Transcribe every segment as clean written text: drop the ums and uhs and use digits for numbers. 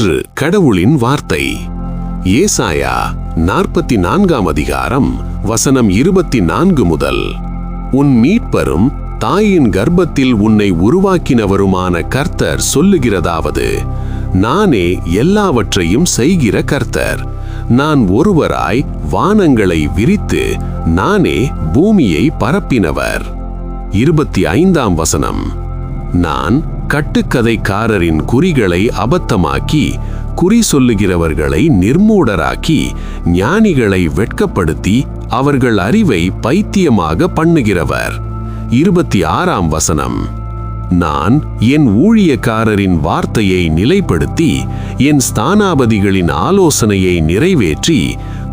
இன்று கடவுளின் வார்த்தை. ஏசாயா 44 அதிகாரம் வசனம் 24 முதல். உன் மீட்பரும் தாயின் கர்ப்பத்தில் உன்னை உருவாக்கினவருமான கர்த்தர் சொல்லுகிறதாவது, நானே எல்லாவற்றையும் செய்கிற கர்த்தர். நான் ஒருவராய் வானங்களை விரித்து நானே பூமியை பரப்பினவர். 25 வசனம். நான் கட்டுக்கதைக்காரரின் குறிகளை அபத்தமாக்கி குறி சொல்லுகிறவர்களை நிர்மூடராக்கி ஞானிகளை வெட்கப்படுத்தி அவர்கள் அறிவை பைத்தியமாக பண்ணுகிறவர். 26 வசனம். நான் என் ஊழியக்காரரின் வார்த்தையை நிலைப்படுத்தி என் ஸ்தானாபதிகளின் ஆலோசனையை நிறைவேற்றி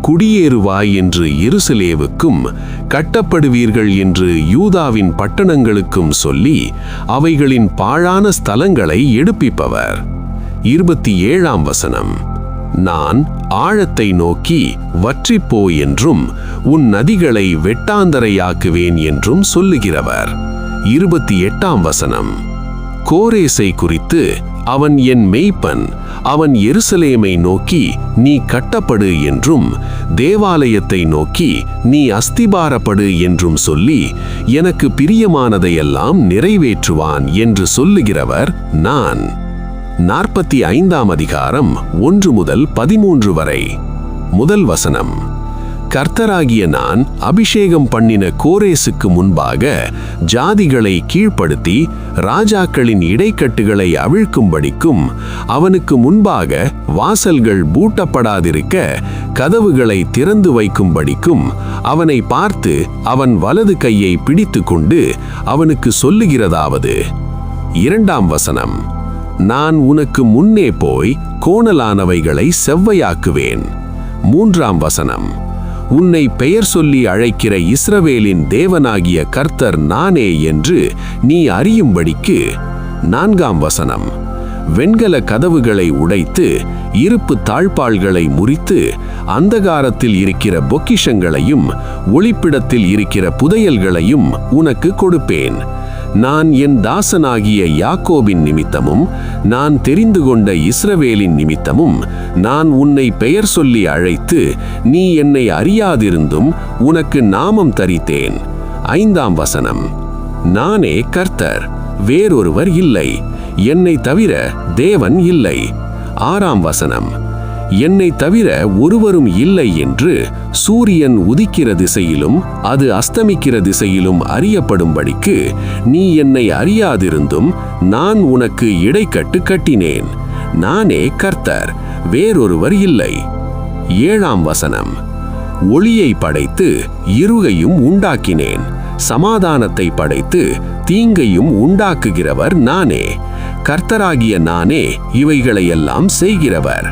குடியேறுவாய் என்று எருசலேமுக்கும் கட்டப்படுவீர்கள் என்று யூதாவின் பட்டணங்களுக்கும் சொல்லி அவைகளின் பாழான ஸ்தலங்களை எடுப்பிப்பவர். 27 வசனம். நான் ஆழத்தை நோக்கி வற்றிப்போ என்றும் உன் நதிகளை வெட்டாந்தரையாக்குவேன் என்றும் சொல்லுகிறவர். 28 வசனம். கோரேசை குறித்து, அவன் என் மேய்ப்பன், அவன் எருசலேமை நோக்கி நீ கட்டப்படு என்றும் தேவாலயத்தை நோக்கி நீ அஸ்திபாரப்படு என்றும் சொல்லி எனக்கு பிரியமானதையெல்லாம் நிறைவேற்றுவான் என்று சொல்லுகிறவர் நான். 45 அதிகாரம் 1 முதல் 13 வரை. முதல் வசனம். கர்த்தராகிய நான் அபிஷேகம் பண்ணின கோரேசுக்கு முன்பாக ஜாதிகளை கீழ்ப்படுத்தி ராஜாக்களின் இடைக்கட்டுகளை அவிழ்க்கும்படிக்கும் அவனுக்கு முன்பாக வாசல்கள் பூட்டப்படாதிருக்க கதவுகளை திறந்து வைக்கும்படிக்கும் அவனை பார்த்து அவன் வலது கையை பிடித்து கொண்டு அவனுக்கு சொல்லுகிறதாவது. 2 வசனம். நான் உனக்கு முன்னே போய் கோணலானவைகளை செவ்வையாக்குவேன். 3 வசனம். உன்னை பெயர் சொல்லி அழைக்கிற இஸ்ரவேலின் தேவனாகிய கர்த்தர் நானே என்று நீ அறியும்படிக்கு. 4 வசனம். வெண்கல கதவுகளை உடைத்து இருப்பு தாழ்பாள்களை முறித்து அந்தகாரத்தில் இருக்கிற பொக்கிஷங்களையும் ஒளிப்பிடத்தில் இருக்கிற புதையல்களையும் உனக்கு கொடுப்பேன். நான் என் தாசனாகிய யாக்கோபின் நிமித்தமும் நான் தெரிந்து கொண்ட இஸ்ரவேலின் நிமித்தமும் நான் உன்னை பெயர் சொல்லி அழைத்து நீ என்னை அறியாதிருந்தும் உனக்கு நாமம் தரித்தேன். 5 வசனம். நானே கர்த்தர், வேறொருவர் இல்லை, என்னை தவிர தேவன் இல்லை. 6 வசனம். என்னை தவிர ஒருவரும் இல்லை என்று சூரியன் உதிக்கிற திசையிலும் அது அஸ்தமிக்கிற திசையிலும் அறியப்படும்படிக்கு நீ என்னை அறியாதிருந்தும் நான் உனக்கு இடைக்கட்டு கட்டினேன். நானே கர்த்தர், வேறொருவர் இல்லை. 7 வசனம். ஒளியை படைத்து இருளையும் உண்டாக்கினேன், சமாதானத்தை படைத்து தீங்கையும் உண்டாக்குகிறவர் நானே. கர்த்தராகிய நானே இவைகளையெல்லாம் செய்கிறவர்.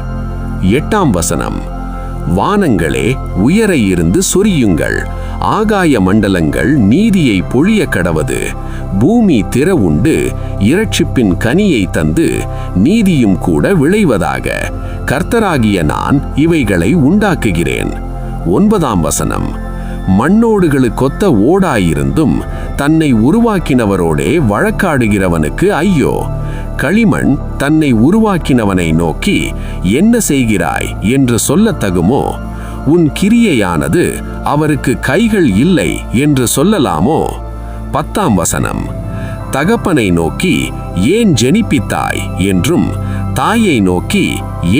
8 வசனம். வானங்களே உயர இருந்து சொரியுங்கள், ஆகாய மண்டலங்கள் நீதியை பொழிய கடவது. பூமி திறவுண்டு இரட்சிப்பின் கனியை தந்து நீதியும் கூட விளைவதாக. கர்த்தராகிய நான் இவைகளை உண்டாக்குகிறேன். 9 வசனம். மண்ணோடுகளுக்கொத்த ஓடாயிருந்தும் தன்னை உருவாக்கினவரோடே வழக்காடுகிறவனுக்கு ஐயோ. களிமண் தன்னை உருவாக்கினவனை நோக்கி என்ன செய்கிறாய் என்று சொல்லத்தகுமோ? உன் கிரியையானது அவருக்கு கைகள் இல்லை என்று சொல்லலாமோ? 10 வசனம். தகப்பனை நோக்கி ஏன் ஜெனிப்பித்தாய் என்றும் தாயை நோக்கி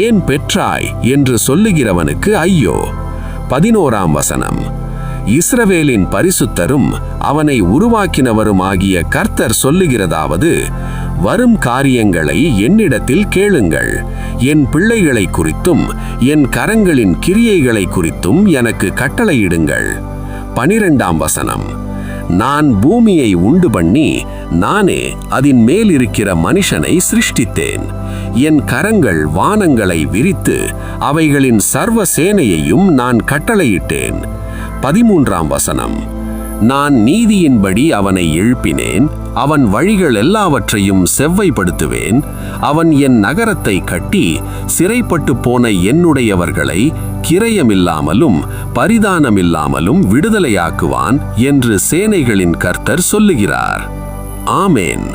ஏன் பெற்றாய் என்று சொல்லுகிறவனுக்கு ஐயோ. 11 வசனம். இஸ்ரவேலின் பரிசுத்தரும் அவனை உருவாக்கினவரும் ஆகிய கர்த்தர் சொல்லுகிறதாவது, வரும் காரியங்களை என்னிடத்தில் கேளுங்கள், என் பிள்ளைகளை குறித்தும் என் கரங்களின் கிரியைகளை குறித்தும் எனக்கு கட்டளையிடுங்கள். 12 வசனம். நான் பூமியை உண்டு பண்ணி நானே அதன் மேல் இருக்கிற மனுஷனை சிருஷ்டித்தேன். என் கரங்கள் வானங்களை விரித்து அவைகளின் சர்வ சேனையையும் நான் கட்டளையிட்டேன். 13 வசனம். நான் நீதியின்படி அவனை எழுப்பினேன், அவன் வழிகள் எல்லாவற்றையும் செவ்வைப்படுத்துவேன். அவன் என் நகரத்தை கட்டி சிறைப்பட்டு போன என்னுடையவர்களை கிரயமில்லாமலும் பரிதானமில்லாமலும் விடுதலையாக்குவான் என்று சேனைகளின் கர்த்தர் சொல்லுகிறார். ஆமேன்.